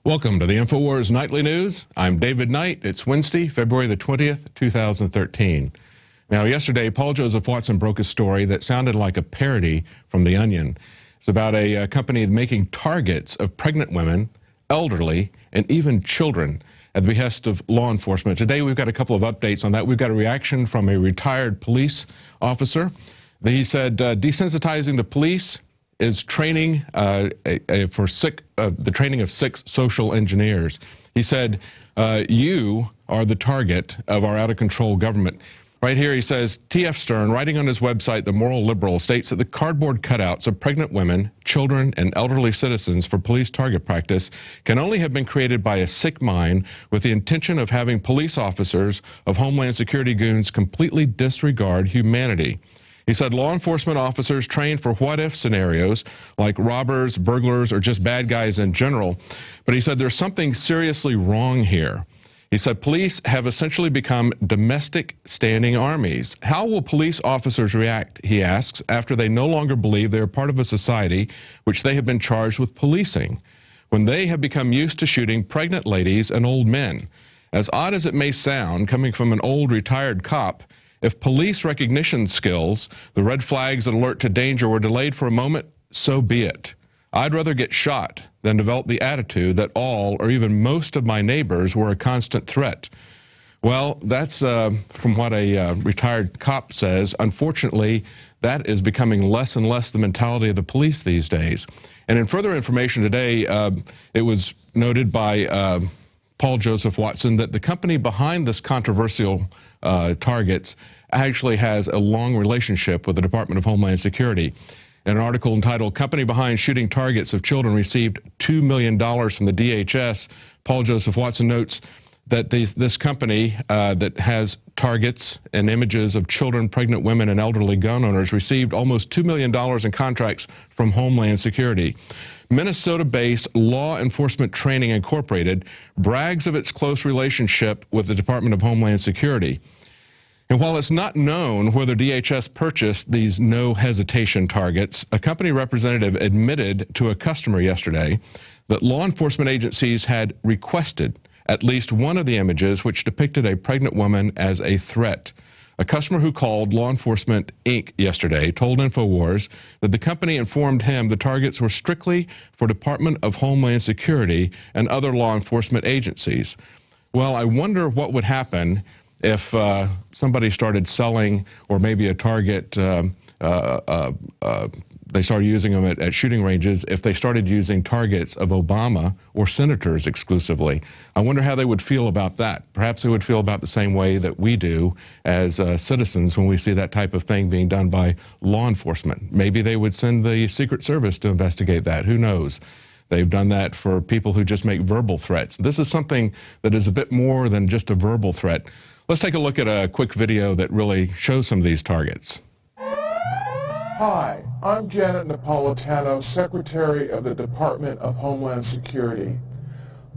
Welcome to the Infowars Nightly News. I'm David Knight. It's Wednesday, February the 20th, 2013. Now, yesterday, Paul Joseph Watson broke a story that sounded like a parody from The Onion. It's about a company making targets of pregnant women, elderly, and even children at the behest of law enforcement. Today, we've got a couple of updates on that. We've got a reaction from a retired police officer. He said, desensitizing the police is training for the training of 6 social engineers. He said, you are the target of our out-of-control government. Right here he says, T.F. Stern, writing on his website, The Moral Liberal, states that the cardboard cutouts of pregnant women, children, and elderly citizens for police target practice can only have been created by a sick mind with the intention of having police officers of Homeland Security goons completely disregard humanity. He said law enforcement officers train for what-if scenarios like robbers, burglars, or just bad guys in general. But he said there's something seriously wrong here. He said police have essentially become domestic standing armies. How will police officers react, he asks, after they no longer believe they are part of a society which they have been charged with policing, when they have become used to shooting pregnant ladies and old men? As odd as it may sound, coming from an old retired cop, if police recognition skills, the red flags that alert to danger, were delayed for a moment, so be it. I'd rather get shot than develop the attitude that all or even most of my neighbors were a constant threat. Well, that's from what a retired cop says. Unfortunately, that is becoming less and less the mentality of the police these days. And in further information today, it was noted by Paul Joseph Watson that the company behind this controversial targets actually has a long relationship with the Department of Homeland Security. In an article entitled Company Behind Shooting Targets of Children Received $2 million from the DHS, Paul Joseph Watson notes that this company that has targets and images of children, pregnant women, and elderly gun owners received almost $2 million in contracts from Homeland Security. Minnesota-based Law Enforcement Training Incorporated brags of its close relationship with the Department of Homeland Security. And while it's not known whether DHS purchased these no-hesitation targets, a company representative admitted to a customer yesterday that law enforcement agencies had requested at least one of the images which depicted a pregnant woman as a threat. A customer who called Law Enforcement, Inc. yesterday told Infowars that the company informed him the targets were strictly for Department of Homeland Security and other law enforcement agencies. Well, I wonder what would happen if somebody started selling, or maybe a target, they started using them at shooting ranges, if they started using targets of Obama or senators exclusively. I wonder how they would feel about that. Perhaps they would feel about the same way that we do as citizens when we see that type of thing being done by law enforcement. Maybe they would send the Secret Service to investigate that. Who knows? They've done that for people who just make verbal threats. This is something that is a bit more than just a verbal threat. Let's take a look at a quick video that really shows some of these targets. Hi, I'm Janet Napolitano, Secretary of the Department of Homeland Security.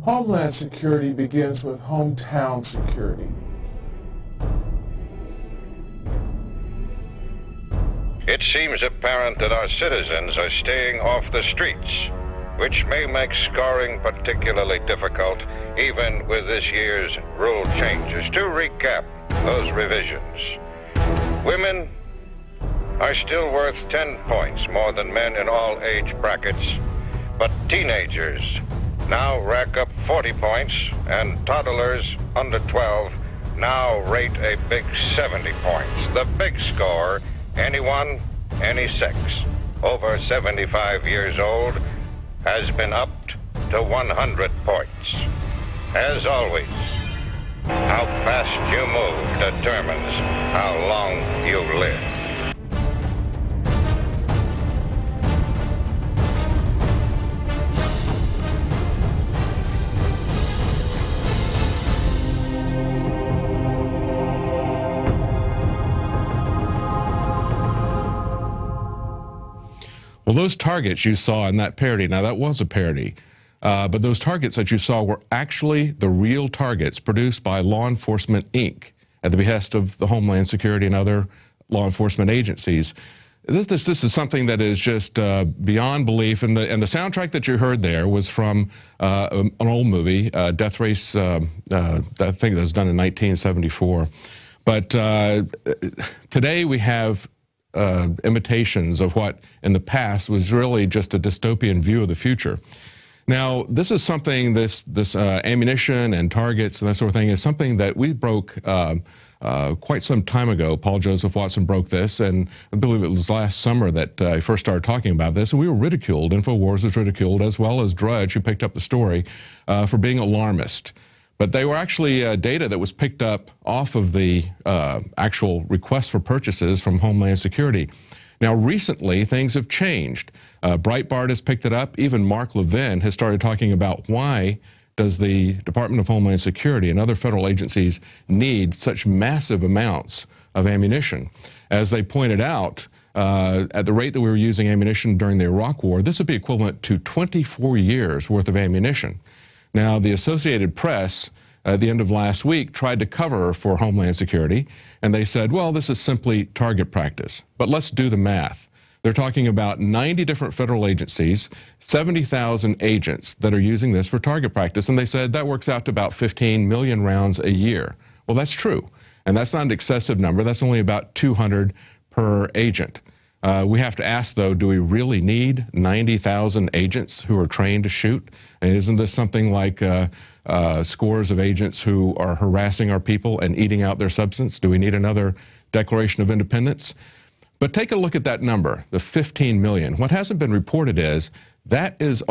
Homeland Security begins with hometown security. It seems apparent that our citizens are staying off the streets, which may make scoring particularly difficult, even with this year's rule changes. To recap those revisions, women are still worth 10 points more than men in all age brackets, but teenagers now rack up 40 points, and toddlers under 12 now rate a big 70 points. The big score, anyone, any sex, over 75 years old, has been upped to 100 points. As always, how fast you move determines how long you live. Well, those targets you saw in that parody, now that was a parody, but those targets that you saw were actually the real targets produced by Law Enforcement, Inc. at the behest of the Homeland Security and other law enforcement agencies. this is something that is just beyond belief. And the soundtrack that you heard there was from an old movie, Death Race. I think that was done in 1974. But today we have imitations of what in the past was really just a dystopian view of the future. Now, this is something, this ammunition and targets and that sort of thing is something that we broke quite some time ago. Paul Joseph Watson broke this, and I believe it was last summer that I first started talking about this, and we were ridiculed. Infowars was ridiculed, as well as Drudge, who picked up the story, for being alarmist. But they were actually data that was picked up off of the actual requests for purchases from Homeland Security. Now, recently, things have changed. Breitbart has picked it up. Even Mark Levin has started talking about why does the Department of Homeland Security and other federal agencies need such massive amounts of ammunition. As they pointed out, at the rate that we were using ammunition during the Iraq War, this would be equivalent to 24 years worth of ammunition. Now, the Associated Press, at the end of last week, tried to cover for Homeland Security, and they said, well, this is simply target practice. But let's do the math. They're talking about 90 different federal agencies, 70,000 agents that are using this for target practice, and they said that works out to about 15 million rounds a year. Well, that's true, and that's not an excessive number. That's only about 200 per agent. We have to ask, though, do we really need 90,000 agents who are trained to shoot? And isn't this something like scores of agents who are harassing our people and eating out their substance? Do we need another Declaration of Independence? But take a look at that number, the 15 million. What hasn't been reported is that is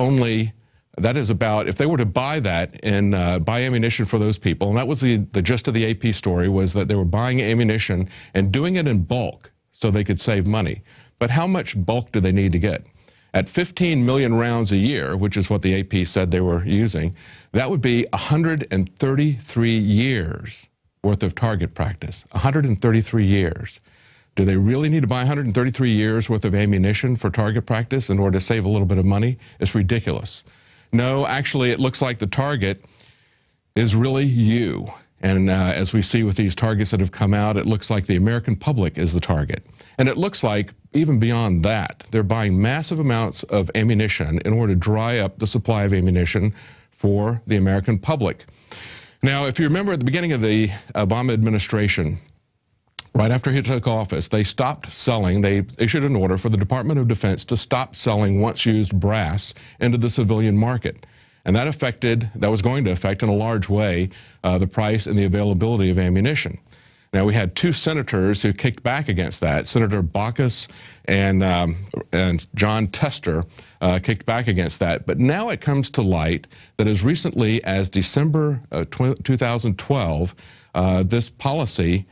about, if they were to buy that and buy ammunition for those people, and that was the gist of the AP story, was that they were buying ammunition and doing it in bulk so they could save money. But how much bulk do they need to get? At 15 million rounds a year, which is what the AP said they were using, that would be 133 years worth of target practice. 133 years. Do they really need to buy 133 years worth of ammunition for target practice in order to save a little bit of money? It's ridiculous. No, actually, it looks like the target is really you. And as we see with these targets that have come out, it looks like the American public is the target. And it looks like, even beyond that, they're buying massive amounts of ammunition in order to dry up the supply of ammunition for the American public. Now, if you remember at the beginning of the Obama administration, right after he took office, they stopped selling. They issued an order for the Department of Defense to stop selling once-used brass into the civilian market. And that was going to affect in a large way the price and the availability of ammunition. Now, we had two senators who kicked back against that. Senator Baucus and John Tester kicked back against that. But now it comes to light that as recently as December 2012, this policy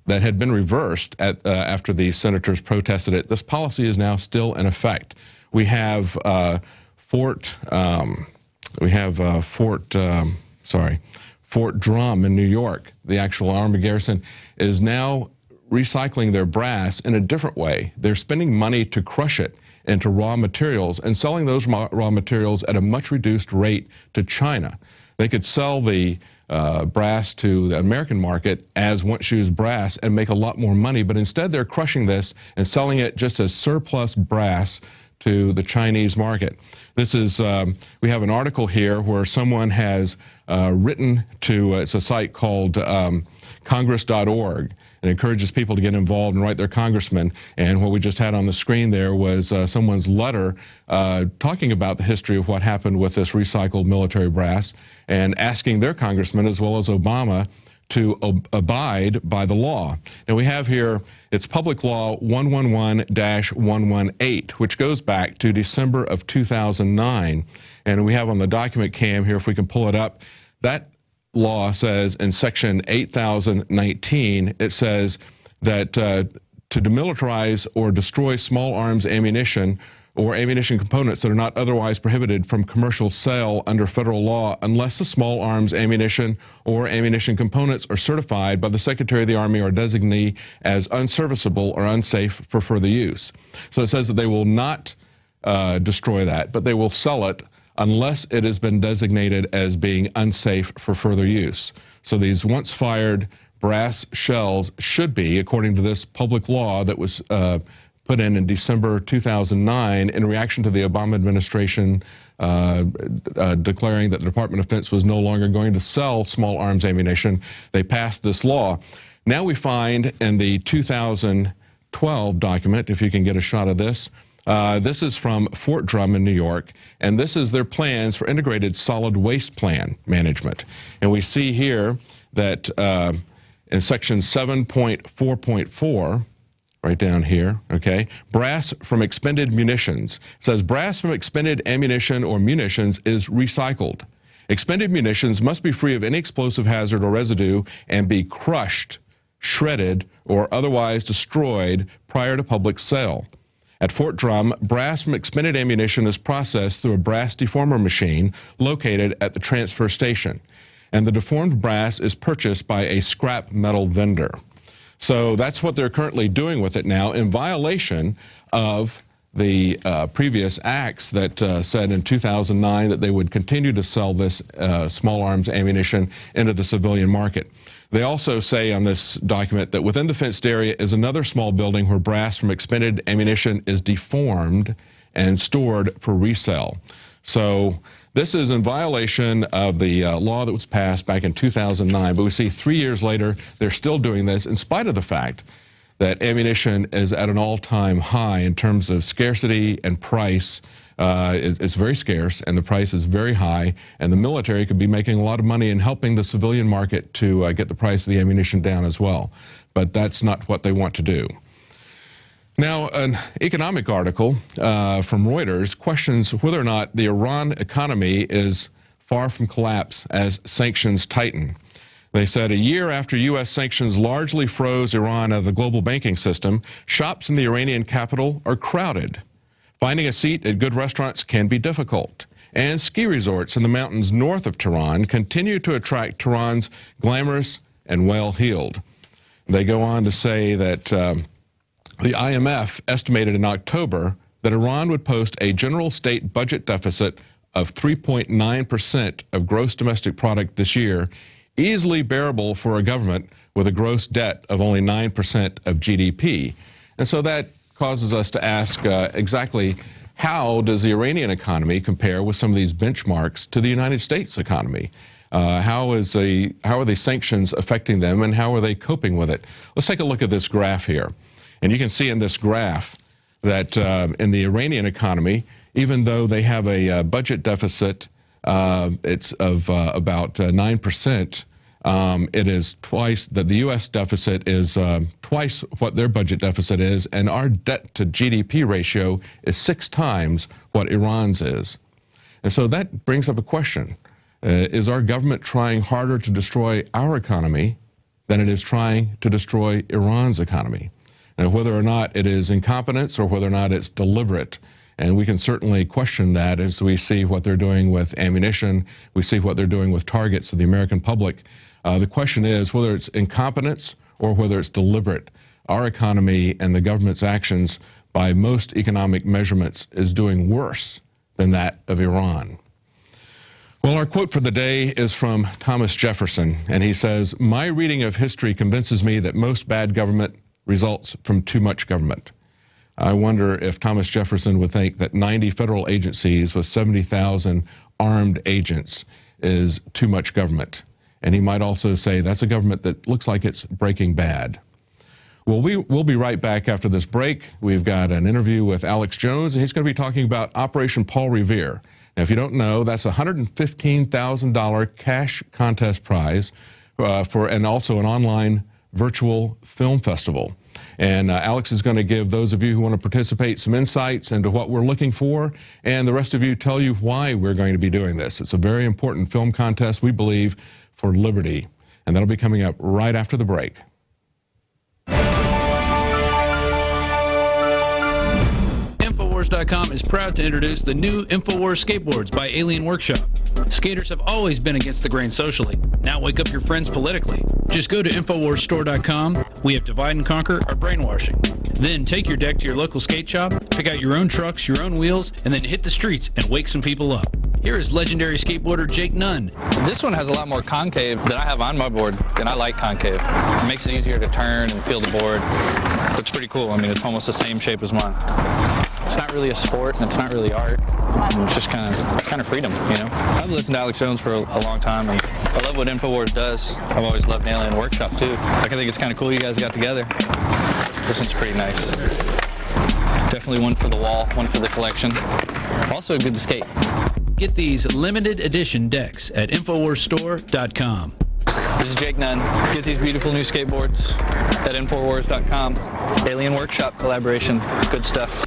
that had been reversed after the senators protested it, this policy is now still in effect. We have Fort Drum in New York, the actual Army garrison, is now recycling their brass in a different way. They're spending money to crush it into raw materials and selling those raw materials at a much reduced rate to China. They could sell the brass to the American market as once-used brass and make a lot more money, but instead they're crushing this and selling it just as surplus brass to the Chinese market. This is, we have an article here where someone has written to, it's a site called congress.org, and encourages people to get involved and write their congressman. And what we just had on the screen there was someone's letter talking about the history of what happened with this recycled military brass and asking their congressman, as well as Obama, to abide by the law. Now we have here, it's Public Law 111-118, which goes back to December of 2009. And we have on the document cam here, if we can pull it up, that law says in section 8019, it says that to demilitarize or destroy small arms ammunition or ammunition components that are not otherwise prohibited from commercial sale under federal law unless the small arms ammunition or ammunition components are certified by the Secretary of the Army or designee as unserviceable or unsafe for further use. So it says that they will not destroy that, but they will sell it unless it has been designated as being unsafe for further use. So these once fired brass shells should be, according to this public law that was put in December 2009 in reaction to the Obama administration declaring that the Department of Defense was no longer going to sell small arms ammunition. They passed this law. Now we find in the 2012 document, if you can get a shot of this, this is from Fort Drum in New York, and this is their plans for integrated solid waste plan management. And we see here that in section 7.4.4, right down here, okay, brass from expended munitions. It says brass from expended ammunition or munitions is recycled. Expended munitions must be free of any explosive hazard or residue and be crushed, shredded, or otherwise destroyed prior to public sale. At Fort Drum, brass from expended ammunition is processed through a brass deformer machine located at the transfer station, and the deformed brass is purchased by a scrap metal vendor. So that's what they're currently doing with it now, in violation of the previous acts that said in 2009 that they would continue to sell this small arms ammunition into the civilian market. They also say on this document that within the fenced area is another small building where brass from expended ammunition is deformed and stored for resale. So this is in violation of the law that was passed back in 2009, but we see 3 years later they're still doing this in spite of the fact that ammunition is at an all-time high in terms of scarcity and price. It's very scarce and the price is very high, and the military could be making a lot of money in helping the civilian market to get the price of the ammunition down as well. But that's not what they want to do. Now, an economic article from Reuters questions whether or not the Iran economy is far from collapse as sanctions tighten. They said a year after U.S. sanctions largely froze Iran out of the global banking system, shops in the Iranian capital are crowded. Finding a seat at good restaurants can be difficult, and ski resorts in the mountains north of Tehran continue to attract Tehran's glamorous and well-heeled. They go on to say that the IMF estimated in October that Iran would post a general state budget deficit of 3.9% of gross domestic product this year, easily bearable for a government with a gross debt of only 9% of GDP. And so that causes us to ask exactly how does the Iranian economy compare with some of these benchmarks to the United States economy? How are the sanctions affecting them, and how are they coping with it? Let's take a look at this graph here. And you can see in this graph that in the Iranian economy, even though they have a budget deficit, it's of about 9%, it is twice that the U.S. deficit is twice what their budget deficit is, and our debt to GDP ratio is 6 times what Iran's is. And so that brings up a question. Is our government trying harder to destroy our economy than it is trying to destroy Iran's economy? And whether or not it is incompetence or whether or not it's deliberate. And we can certainly question that as we see what they're doing with ammunition, we see what they're doing with targets of the American public. The question is whether it's incompetence or whether it's deliberate. Our economy and the government's actions by most economic measurements is doing worse than that of Iran. Well, our quote for the day is from Thomas Jefferson, and he says, "My reading of history convinces me that most bad government results from too much government." I wonder if Thomas Jefferson would think that 90 federal agencies with 70,000 armed agents is too much government. And he might also say that's a government that looks like it's Breaking Bad. Well, we'll be right back after this break. We've got an interview with Alex Jones, and he's going to be talking about Operation Paul Revere. Now, if you don't know, that's a $115,000 cash contest prize and also an online virtual film festival. And Alex is going to give those of you who want to participate some insights into what we're looking for, and the rest of you tell you why we're going to be doing this. It's a very important film contest, we believe, for liberty. And that'll be coming up right after the break. Infowars.com is proud to introduce the new Infowars skateboards by Alien Workshop. Skaters have always been against the grain socially. Now wake up your friends politically. Just go to InfowarsStore.com. We have Divide and Conquer or Brainwashing. Then take your deck to your local skate shop, pick out your own trucks, your own wheels, and then hit the streets and wake some people up. Here is legendary skateboarder Jake Nunn. This one has a lot more concave than I have on my board, and I like concave. It makes it easier to turn and feel the board. It's pretty cool. I mean, it's almost the same shape as mine. It's not really a sport, and it's not really art. It's just kind of freedom, you know? I've listened to Alex Jones for a long time, and I love what Infowars does. I've always loved Alien Workshop, too. I think it's kind of cool you guys got together. This one's pretty nice. Definitely one for the wall, one for the collection. Also good to skate. Get these limited edition decks at InfowarsStore.com. This is Jake Nunn. Get these beautiful new skateboards at Infowars.com. Alien Workshop collaboration. Good stuff.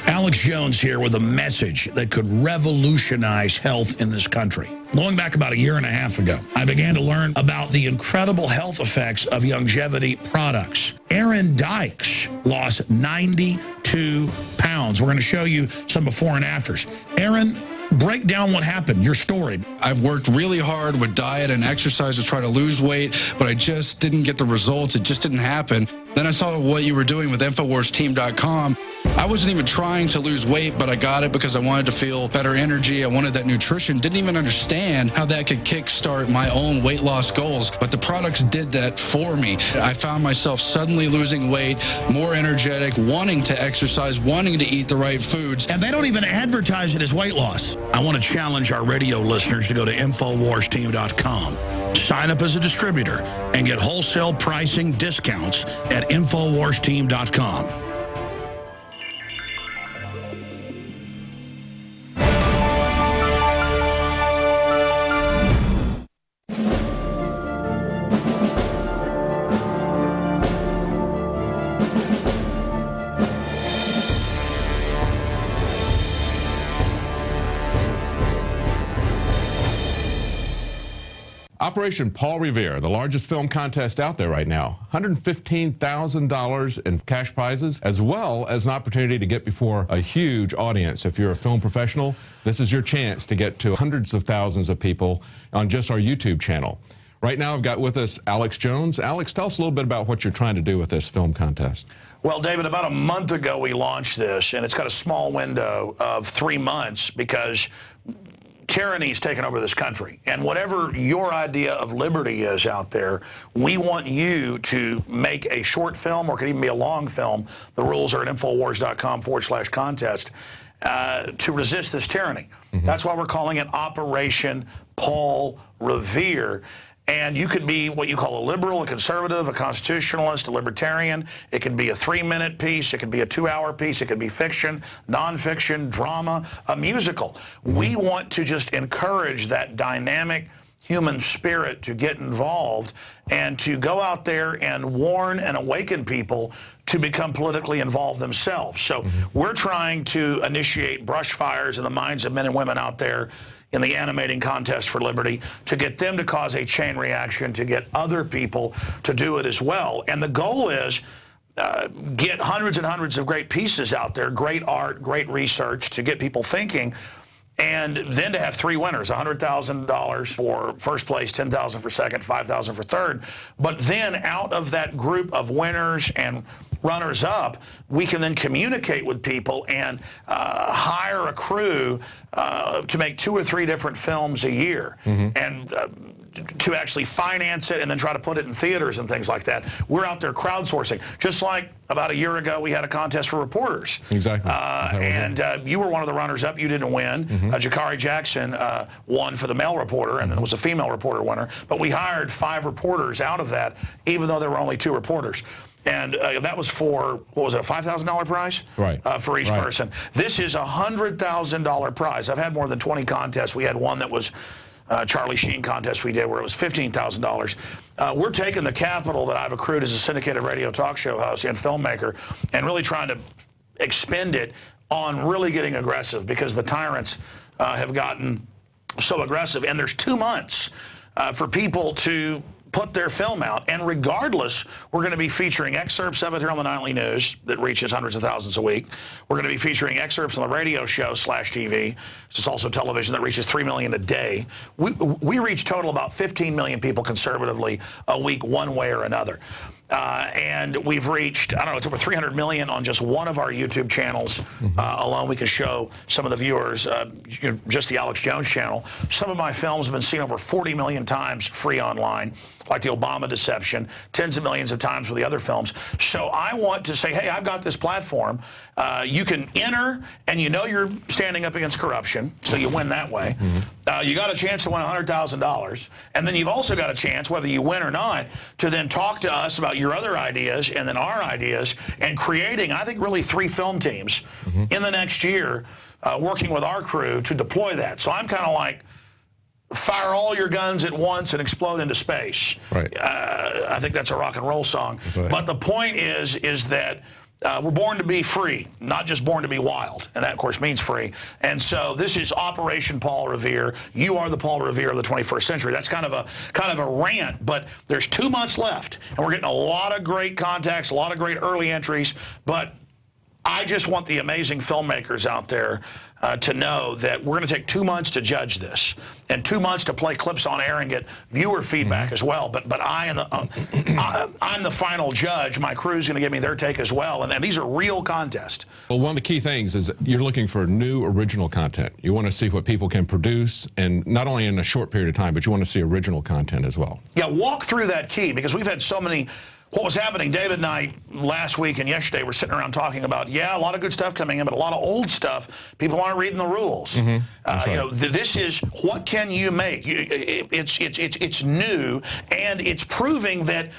Alex Jones here with a message that could revolutionize health in this country. Going back about a year and a half ago, I began to learn about the incredible health effects of longevity products. Aaron Dykes lost 92 pounds. We're going to show you some before and afters. Aaron, break down what happened, your story. I've worked really hard with diet and exercise to try to lose weight, but I just didn't get the results. It just didn't happen. Then I saw what you were doing with InfowarsTeam.com. I wasn't even trying to lose weight, but I got it because I wanted to feel better energy. I wanted that nutrition. Didn't even understand how that could kickstart my own weight loss goals, but the products did that for me. I found myself suddenly losing weight, more energetic, wanting to exercise, wanting to eat the right foods. And they don't even advertise it as weight loss. I want to challenge our radio listeners to go to InfowarsTeam.com. Sign up as a distributor and get wholesale pricing discounts at InfowarsTeam.com. Operation Paul Revere, the largest film contest out there right now. $115,000 in cash prizes, as well as an opportunity to get before a huge audience. If you're a film professional, this is your chance to get to hundreds of thousands of people on just our YouTube channel. Right now, I've got with us Alex Jones. Alex, tell us a little bit about what you're trying to do with this film contest. Well, David, about a month ago we launched this, and it's got a small window of 3 months because tyranny's taken over this country. And whatever your idea of liberty is out there, we want you to make a short film, or it could even be a long film. The rules are at Infowars.com/contest to resist this tyranny. That's why we're calling it Operation Paul Revere. And you could be what you call a liberal, a conservative, a constitutionalist, a libertarian. It could be a 3-minute piece. It could be a 2-hour piece. It could be fiction, nonfiction, drama, a musical. We want to just encourage that dynamic human spirit to get involved and to go out there and warn and awaken people to become politically involved themselves. So we're trying to initiate brush fires in the minds of men and women out there in the animating contest for liberty, to get them to cause a chain reaction, to get other people to do it as well. And the goal is get hundreds and hundreds of great pieces out there, great art, great research, to get people thinking, and then to have 3 winners, $100,000 for first place, $10,000 for second, $5,000 for third. But then out of that group of winners and runners-up, we can then communicate with people and hire a crew to make 2 or 3 different films a year, and to actually finance it and then try to put it in theaters and things like that. We're out there crowdsourcing. Just like about a year ago, we had a contest for reporters. Exactly. And you were one of the runners-up. You didn't win. Jakari Jackson won for the male reporter, and then there was a female reporter winner. But we hired 5 reporters out of that, even though there were only 2 reporters. And that was for, what was it, a $5,000 prize? Right. For each person. This is a $100,000 prize. I've had more than 20 contests. We had one that was Charlie Sheen contest we did where it was $15,000. We're taking the capital that I've accrued as a syndicated radio talk show host and filmmaker and really trying to expend it on really getting aggressive, because the tyrants have gotten so aggressive. And there's 2 months for people to put their film out. And regardless, we're going to be featuring excerpts of it here on the Nightly News that reaches hundreds of thousands a week. We're going to be featuring excerpts on the radio show /TV. It's also television that reaches 3 million a day. We reach total about 15 million people conservatively a week, one way or another. And we've reached, I don't know, it's over 300 million on just one of our YouTube channels alone. We can show some of the viewers, just the Alex Jones channel. Some of my films have been seen over 40 million times free online, like the Obama deception, tens of millions of times with the other films. So I want to say, hey, I've got this platform. You can enter, and you know you're standing up against corruption, so you win that way. You got a chance to win $100,000, and then you've also got a chance, whether you win or not, to then talk to us about your other ideas and then our ideas, and creating, I think, really 3 film teams in the next year, working with our crew to deploy that. So I'm kind of like, fire all your guns at once and explode into space. Right. I think that's a rock and roll song. Right. But the point is that we're born to be free, not just born to be wild. And that, of course, means free. And so this is Operation Paul Revere. You are the Paul Revere of the 21st century. That's kind of a rant, but there's 2 months left. And we're getting a lot of great contacts, a lot of great early entries. But I just want the amazing filmmakers out there to know that we're going to take 2 months to judge this, and 2 months to play clips on air and get viewer feedback as well. But I'm the final judge. My crew's going to give me their take as well, and these are real contests. Well, one of the key things is you're looking for new original content. You want to see what people can produce, and not only in a short period of time, but you want to see original content as well. Yeah, walk through that key, because we've had so many. What was happening, David and I, last week and yesterday, we're sitting around talking about, yeah, a lot of good stuff coming in, but a lot of old stuff. People aren't reading the rules. Right. You know, this is, what can you make? It's new, and it's proving that,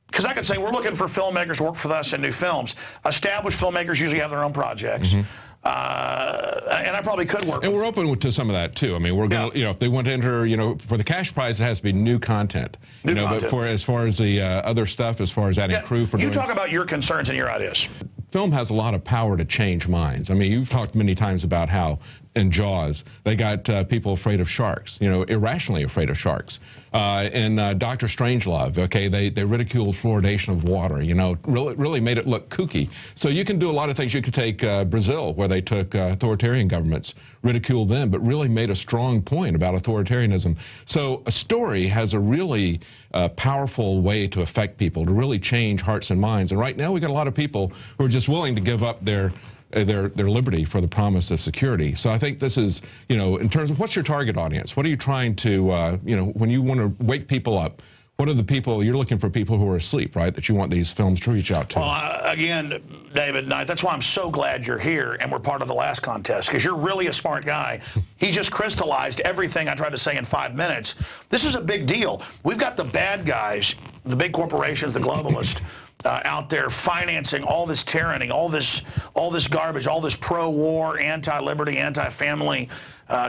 because I could say we're looking for filmmakers to work for us in new films. Established filmmakers usually have their own projects. And I probably could work. And we're open to some of that too. I mean, we're going to, you know, if they want to enter, you know, for the cash prize, it has to be new content. New content. But for as far as the other stuff, as far as adding crew for you talk about your concerns and your ideas. Film has a lot of power to change minds. I mean, you've talked many times about how in Jaws they got people afraid of sharks, you know, irrationally afraid of sharks. In Dr. Strangelove, okay, they ridiculed fluoridation of water, you know, really made it look kooky. So you can do a lot of things. You could take Brazil, where they took authoritarian governments, ridiculed them, but really made a strong point about authoritarianism. So a story has a really powerful way to affect people, to really change hearts and minds. And right now we got a lot of people who are just willing to give up their liberty for the promise of security. So I think this is, you know, in terms of what's your target audience? What are you trying to, you know, when you want to wake people up, what are the people, you're looking for people who are asleep, right, that you want these films to reach out to? Well, again, David Knight, that's why I'm so glad you're here and we're part of the last contest, because you're really a smart guy. He just crystallized everything I tried to say in 5 minutes. This is a big deal. We've got the bad guys, the big corporations, the globalists, out there financing all this tyranny, all this garbage, all this pro-war, anti-liberty, anti-family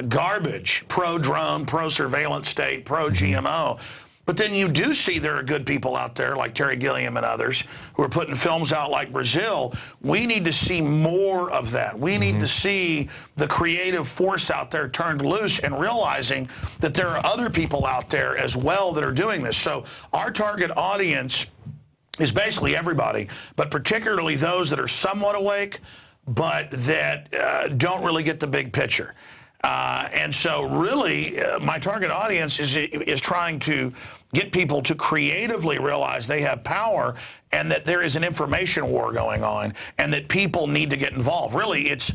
garbage, pro-drone, pro-surveillance state, pro-GMO. But then you do see there are good people out there like Terry Gilliam and others who are putting films out like Brazil. We need to see more of that. We need to see the creative force out there turned loose and realizing that there are other people out there as well that are doing this. So our target audience is basically everybody, but particularly those that are somewhat awake, but that don't really get the big picture. And so really, my target audience is trying to get people to creatively realize they have power and that there is an information war going on and that people need to get involved. Really, it's,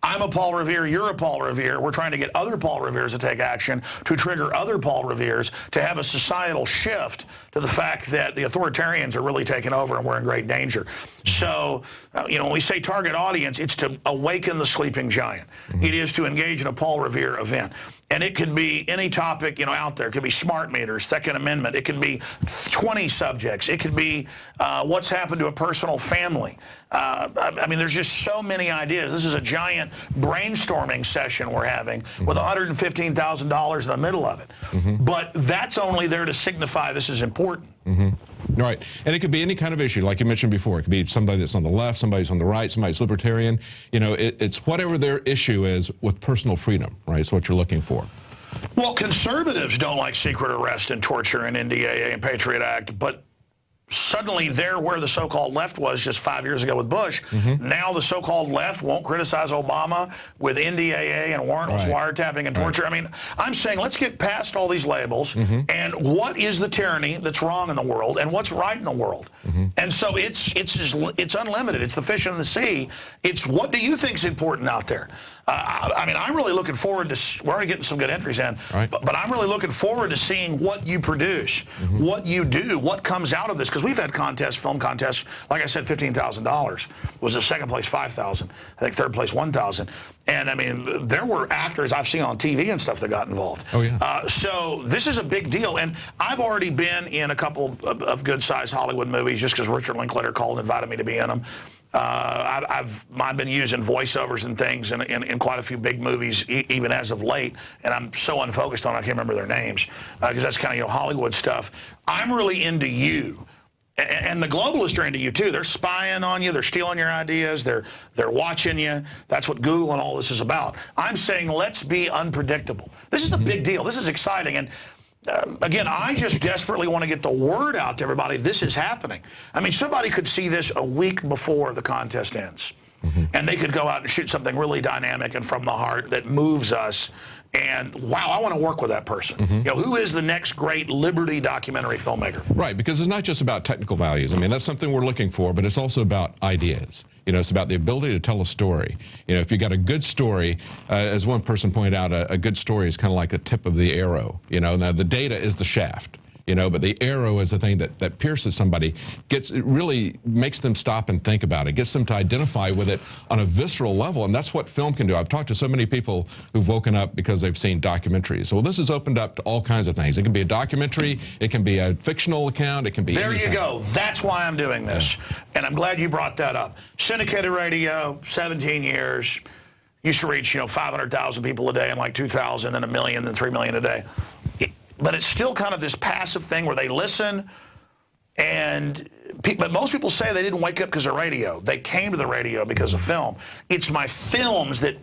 I'm a Paul Revere, you're a Paul Revere. We're trying to get other Paul Reveres to take action, to trigger other Paul Reveres, to have a societal shift to the fact that the authoritarians are really taking over and we're in great danger. So, you know, when we say target audience, it's to awaken the sleeping giant. It is to engage in a Paul Revere event. And it could be any topic, you know, out there. It could be smart meters, Second Amendment. It could be 20 subjects. It could be what's happened to a personal family. I mean, there's just so many ideas. This is a giant brainstorming session we're having with $115,000 in the middle of it. But that's only there to signify this is important. Right. And it could be any kind of issue, like you mentioned before. It could be somebody that's on the left, somebody's on the right, somebody's libertarian. You know, it's whatever their issue is with personal freedom, right? It's what you're looking for. Well, conservatives don't like secret arrest and torture and NDAA and Patriot Act, but suddenly they're where the so-called left was just 5 years ago with Bush. Now the so-called left won't criticize Obama with NDAA and warrantless wiretapping and torture. I mean, I'm saying let's get past all these labels and what is the tyranny that's wrong in the world and what's right in the world. And so it's unlimited. It's the fish in the sea. It's what do you think is important out there? I mean, I'm really looking forward to, we're already getting some good entries in, but I'm really looking forward to seeing what you produce, what you do, what comes out of this, because we've had contests, film contests, like I said, $15,000. Was the second place $5,000, I think third place $1,000. And I mean, there were actors I've seen on TV and stuff that got involved. So this is a big deal, and I've already been in a couple of good-sized Hollywood movies just because Richard Linklater called and invited me to be in them. I've been using voiceovers and things in quite a few big movies, even as of late, and I'm so unfocused on I can't remember their names because that's kind of Hollywood stuff. I'm really into you, and the globalists are into you too. They're spying on you, they're stealing your ideas, they're watching you. That's what Google and all this is about. I'm saying let's be unpredictable. This is a big deal. This is exciting, and again, I just desperately want to get the word out to everybody this is happening. I mean, somebody could see this a week before the contest ends, and they could go out and shoot something really dynamic and from the heart that moves us. And, wow, I want to work with that person. Who is the next great liberty documentary filmmaker? Right, because it's not just about technical values. I mean, that's something we're looking for, but it's also about ideas. It's about the ability to tell a story. If you got a good story, as one person pointed out, a good story is kind of like the tip of the arrow. Now the data is the shaft. But the arrow is the thing that pierces somebody, it really makes them stop and think about it, gets them to identify with it on a visceral level, and that's what film can do. I've talked to so many people who've woken up because they've seen documentaries. Well, this has opened up to all kinds of things. It can be a documentary, it can be a fictional account, it can be anything. You go. That's why I'm doing this, and I'm glad you brought that up. Syndicated radio, 17 years, used to reach 500,000 people a day in like 2000, then 1 million, then 3 million a day. But it's still kind of this passive thing where they listen, but most people say they didn't wake up because of radio. They came to the radio because of film. It's my films that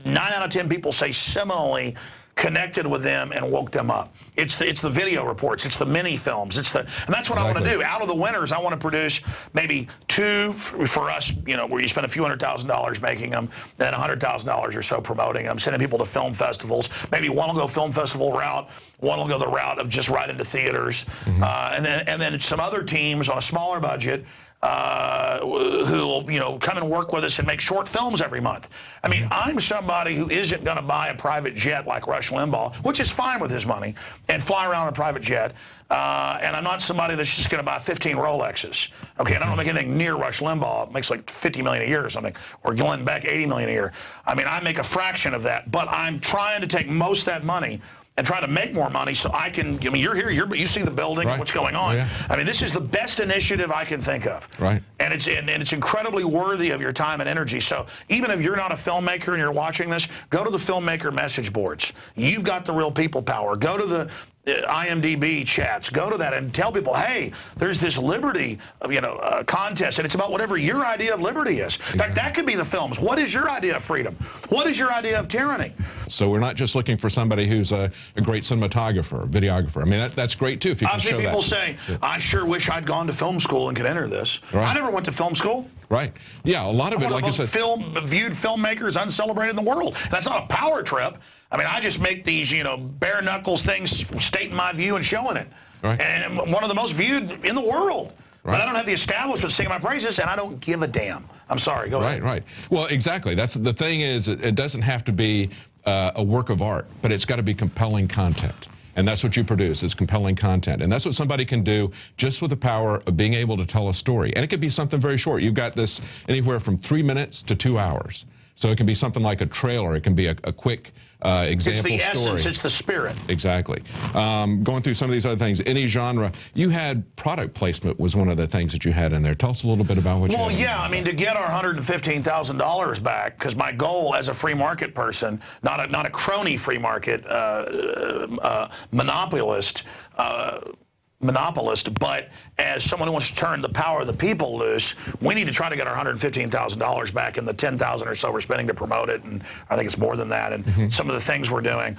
9 out of 10 people say similarly connected with them and woke them up. It's the video reports, it's the mini films, and that's what I want to do. Out of the winners, I want to produce maybe 2 for us, where you spend a few $100,000 making them, then $100,000 or so promoting them, sending people to film festivals. Maybe one will go film festival route, one will go the route of just right into theaters, and then some other teams on a smaller budget who will, come and work with us and make short films every month. I mean, I'm somebody who isn't going to buy a private jet like Rush Limbaugh, which is fine with his money, and fly around in a private jet. And I'm not somebody that's just going to buy 15 Rolexes. Okay, and I don't make anything near Rush Limbaugh. It makes like $50 million a year or something, or Glenn Beck $80 million a year. I mean, I make a fraction of that, but I'm trying to take most of that money and trying to make more money so I can, I mean, you're here, you see the building and what's going on. I mean, this is the best initiative I can think of. And it's incredibly worthy of your time and energy. So even if you're not a filmmaker and you're watching this, go to the filmmaker message boards. You've got the real people power. Go to the IMDb chats, go to that and tell people, hey, there's this liberty, contest, and it's about whatever your idea of liberty is. In fact, that could be the films. What is your idea of freedom? What is your idea of tyranny? So we're not just looking for somebody who's a great cinematographer, videographer. I mean, that's great too if you can show that. I've seen people say, I sure wish I'd gone to film school and could enter this. I never went to film school. Yeah, a lot of it, like I said, viewed filmmakers uncelebrated in the world. That's not a power trip. I mean, I just make these, bare knuckles things, stating my view and showing it. And one of the most viewed in the world. But I don't have the establishment singing my praises, and I don't give a damn. I'm sorry. Go ahead. Well, exactly. That's the thing is, it doesn't have to be a work of art, but it's got to be compelling content. And that's what you produce, is compelling content. And that's what somebody can do just with the power of being able to tell a story. And it could be something very short. You've got this anywhere from 3 minutes to 2 hours. So it can be something like a trailer. It can be a quick example story. It's the essence. It's the spirit. Exactly. Going through some of these other things, any genre. You had product placement was one of the things that you had in there. Tell us a little bit about what you had. Well, yeah. I mean, to get our $115,000 back, because my goal as a free market person, not a crony free market monopolist, monopolist, but as someone who wants to turn the power of the people loose, we need to try to get our $115,000 back in the $10,000 or so we're spending to promote it, and I think it's more than that, and some of the things we're doing.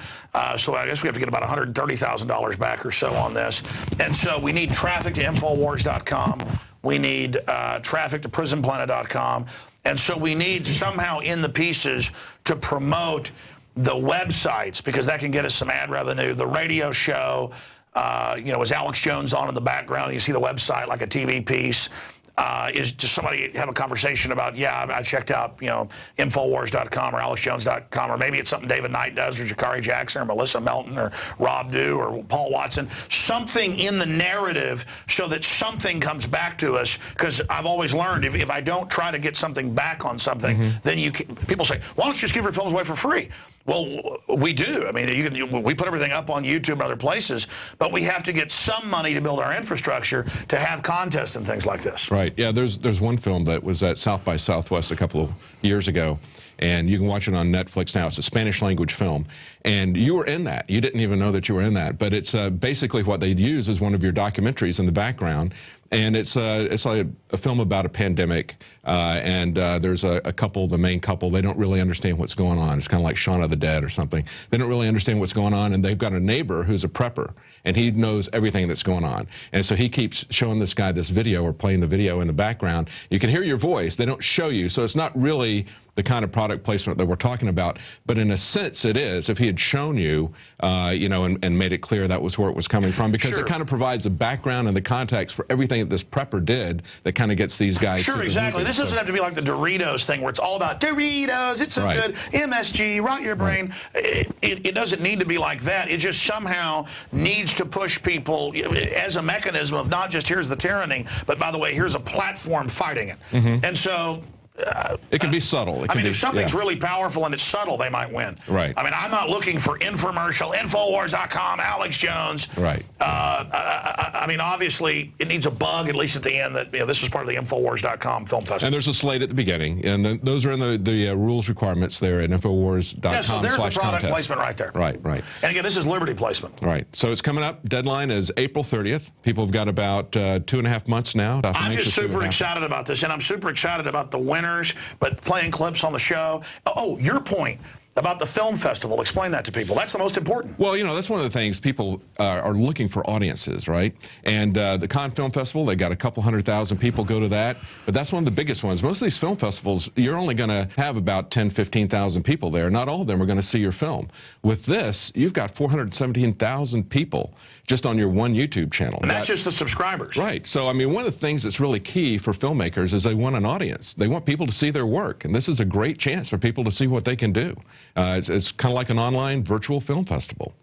So I guess we have to get about $130,000 back or so on this. And so we need traffic to Infowars.com. We need traffic to PrisonPlanet.com. And so we need somehow in the pieces to promote the websites, because that can get us some ad revenue, the radio show. You know, is Alex Jones on in the background? You see the website like a TV piece. Is just somebody have a conversation about, yeah, I checked out, you know, Infowars.com or AlexJones.com, or maybe it's something David Knight does, or Jakari Jackson, or Melissa Melton, or Rob Dew, or Paul Watson. Something in the narrative so that something comes back to us, because I've always learned if I don't try to get something back on something, then people say, why don't you just give your films away for free? Well, we do. I mean, we put everything up on YouTube and other places, but we have to get some money to build our infrastructure to have contests and things like this. Right. Yeah, there's one film that was at South by Southwest a couple of years ago, and you can watch it on Netflix now. It's a Spanish language film, and you were in that. You didn't even know that you were in that, but it's basically what they'd use as one of your documentaries in the background. And it's like a film about a pandemic, and there's a couple, the main couple, they don't really understand what's going on. It's kind of like Shaun of the Dead or something. They don't really understand what's going on, and they've got a neighbor who's a prepper, and he knows everything that's going on. And so he keeps showing this guy this video, or playing the video in the background. You can hear your voice. They don't show you, so it's not really the kind of product placement that we're talking about, but in a sense it is. If he had shown you, you know, and made it clear that was where it was coming from, because it kind of provides a background and the context for everything that this prepper did that kind of gets these guys. Sure, exactly. This doesn't have to be like the Doritos thing where it's all about Doritos, it's so good, MSG, rot your brain. It doesn't need to be like that. It just somehow needs to push people as a mechanism of not just here's the tyranny, but by the way, here's a platform fighting it. And so it can be subtle. I mean, if something's really powerful and it's subtle, they might win. Right. I mean, I'm not looking for infomercial, Infowars.com, Alex Jones. Right. I mean, obviously, it needs a bug, at least at the end, that, you know, this is part of the Infowars.com film festival. And there's a slate at the beginning, and those are in the rules requirements there at Infowars.com. Yeah, so there's the product placement right there. Right, right. And again, this is Liberty placement. Right. So it's coming up. Deadline is April 30th. People have got about 2.5 months now. I'm just super excited about this, and I'm super excited about the winners, but playing clips on the show. Oh, your point about the film festival. Explain that to people. That's the most important. Well, you know, that's one of the things people are looking for, audiences, right? And the Cannes Film Festival, they got a couple 100,000 people go to that, but that's one of the biggest ones. Most of these film festivals, you're only going to have about 10, 15,000 people there. Not all of them are going to see your film. With this, you've got 417,000 people just on your one YouTube channel. And that's just the subscribers. Right. So, I mean, one of the things that's really key for filmmakers is they want an audience. They want people to see their work, and this is a great chance for people to see what they can do. It's kind of like an online virtual film festival.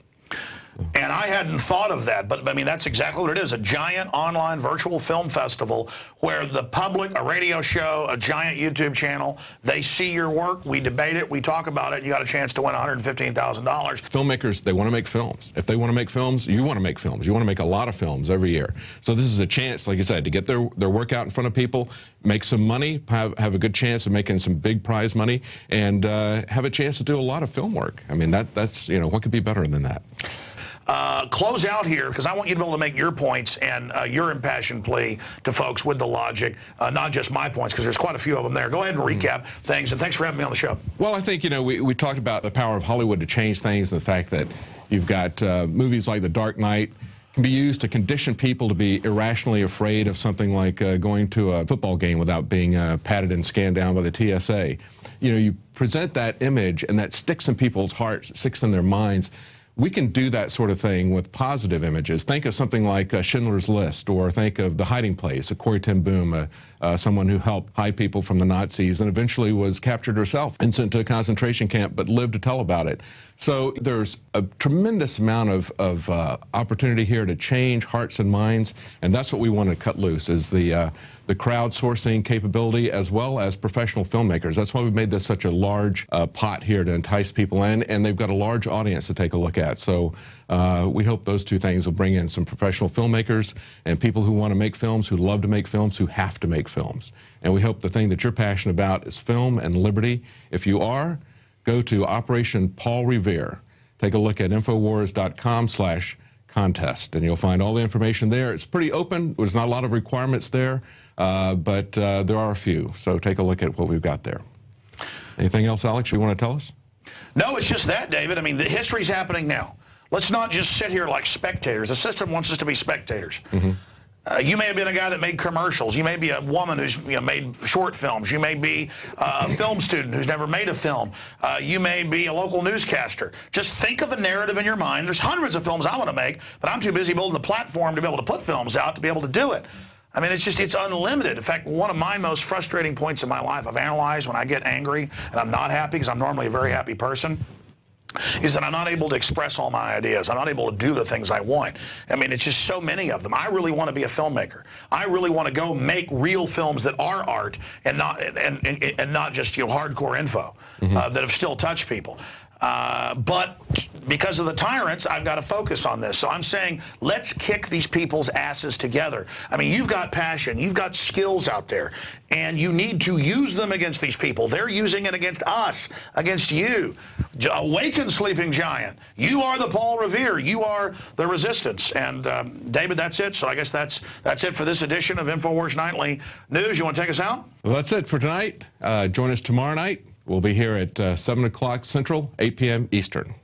And I hadn't thought of that, but I mean, that's exactly what it is, a giant online virtual film festival where the public, a radio show, a giant YouTube channel, they see your work, we debate it, we talk about it, you got a chance to win $115,000. Filmmakers, they want to make films. If they want to make films, you want to make films. You want to make a lot of films every year. So this is a chance, like I said, to get their work out in front of people, make some money, have a good chance of making some big prize money, and have a chance to do a lot of film work. I mean, that's, you know, what could be better than that? Close out here, because I want you to be able to make your points and your impassioned plea to folks with the logic, not just my points, because there's quite a few of them there. Go ahead and recap things, and thanks for having me on the show. Well, I think, you know, we talked about the power of Hollywood to change things, and the fact that you've got movies like The Dark Knight can be used to condition people to be irrationally afraid of something like going to a football game without being patted and scanned down by the TSA. You know, you present that image, and that sticks in people's hearts, sticks in their minds. We can do that sort of thing with positive images. Think of something like Schindler's List, or think of The Hiding Place, Corrie ten Boom, someone who helped hide people from the Nazis and eventually was captured herself and sent to a concentration camp, but lived to tell about it. So there's a tremendous amount of opportunity here to change hearts and minds, and that's what we want to cut loose, is the crowdsourcing capability as well as professional filmmakers. That's why we've made this such a large pot here to entice people in, and they've got a large audience to take a look at. So we hope those two things will bring in some professional filmmakers and people who want to make films, who love to make films, who have to make films. And we hope the thing that you're passionate about is film and liberty. If you are, go to Operation Paul Revere. Take a look at Infowars.com/ contest. And you'll find all the information there. It's pretty open. There's not a lot of requirements there, but there are a few. So take a look at what we've got there. Anything else, Alex, you want to tell us? No, it's just that, David. I mean, the history's happening now. Let's not just sit here like spectators. The system wants us to be spectators. Mm-hmm. You may have been a guy that made commercials. You may be a woman who's made short films. You may be a film student who's never made a film. You may be a local newscaster. Just think of a narrative in your mind. There's hundreds of films I want to make, but I'm too busy building the platform to be able to put films out to be able to do it. I mean, it's unlimited. In fact, one of my most frustrating points in my life I've analyzed when I get angry and I'm not happy, because I'm normally a very happy person, is that I'm not able to express all my ideas. I'm not able to do the things I want. I mean, it's just so many of them. I really want to be a filmmaker. I really want to go make real films that are art and not just hardcore info that have still touched people. But because of the tyrants, I've got to focus on this. So I'm saying, let's kick these people's asses together. I mean, you've got passion, you've got skills out there, and you need to use them against these people. They're using it against us, against you. Awaken, sleeping giant. You are the Paul Revere. You are the resistance. And David, that's it. So I guess that's it for this edition of Infowars Nightly News. You want to take us out? Well, that's it for tonight. Join us tomorrow night. We'll be here at 7 o'clock Central, 8 p.m. Eastern.